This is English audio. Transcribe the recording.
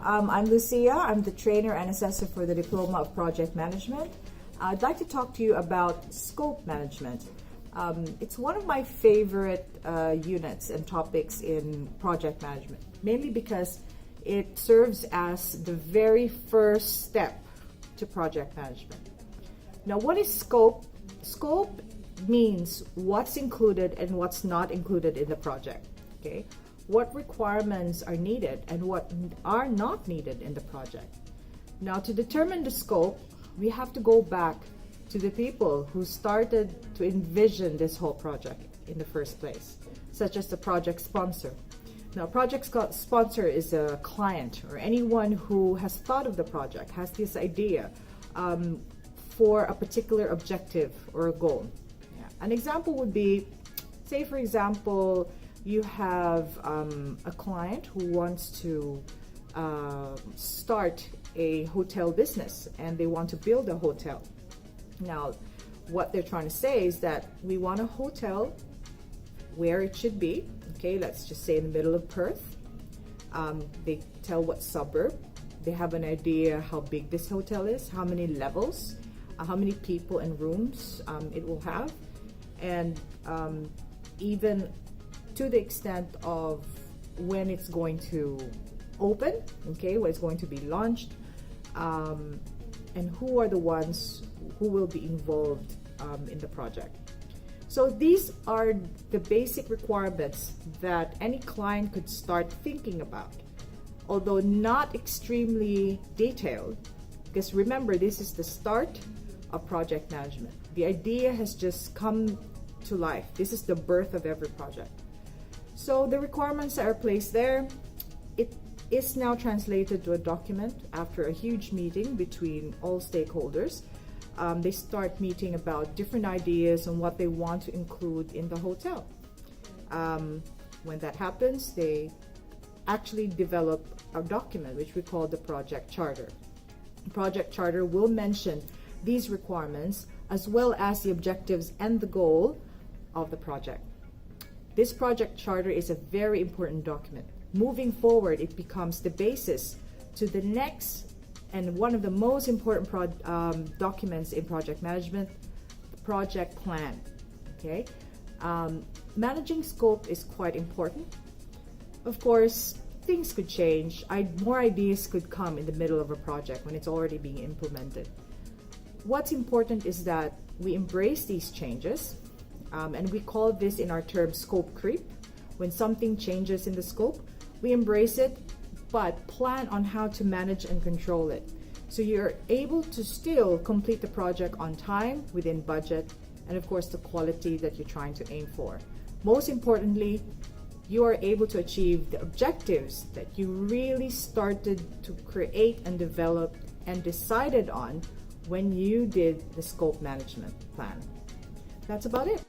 I'm Lucia. I'm the trainer and assessor for the Diploma of Project Management. I'd like to talk to you about scope management. It's one of my favorite units and topics in project management, mainly because it serves as the very first step to project management. Now, what is scope? Scope means what's included and what's not included in the project. Okay, what requirements are needed and what are not needed in the project. Now, to determine the scope, we have to go back to the people who started to envision this whole project in the first place, such as the project sponsor. Now, project sponsor is a client or anyone who has thought of the project, has this idea for a particular objective or a goal. Yeah. An example would be, say for example, you have a client who wants to start a hotel business and they want to build a hotel. Now, what they're trying to say is that we want a hotel where it should be. Okay, let's just say in the middle of Perth. They tell what suburb. They have an idea how big this hotel is, how many levels, how many people and rooms it will have, and even to the extent of when it's going to open, okay, when it's going to be launched, and who are the ones who will be involved in the project. So these are the basic requirements that any client could start thinking about, although not extremely detailed, because remember, this is the start of project management. The idea has just come to life. This is the birth of every project. So the requirements that are placed there, it is now translated to a document after a huge meeting between all stakeholders. They start meeting about different ideas on what they want to include in the hotel. When that happens, they actually develop a document which we call the project charter. The project charter will mention these requirements as well as the objectives and the goal of the project. This project charter is a very important document. Moving forward, it becomes the basis to the next and one of the most important documents in project management, the project plan. Okay, managing scope is quite important. Of course, things could change. More ideas could come in the middle of a project when it's already being implemented. What's important is that we embrace these changes, and we call this in our term scope creep. When something changes in the scope, we embrace it, but plan on how to manage and control it. So you're able to still complete the project on time, within budget, and of course the quality that you're trying to aim for. Most importantly, you are able to achieve the objectives that you really started to create and develop and decided on when you did the scope management plan. That's about it.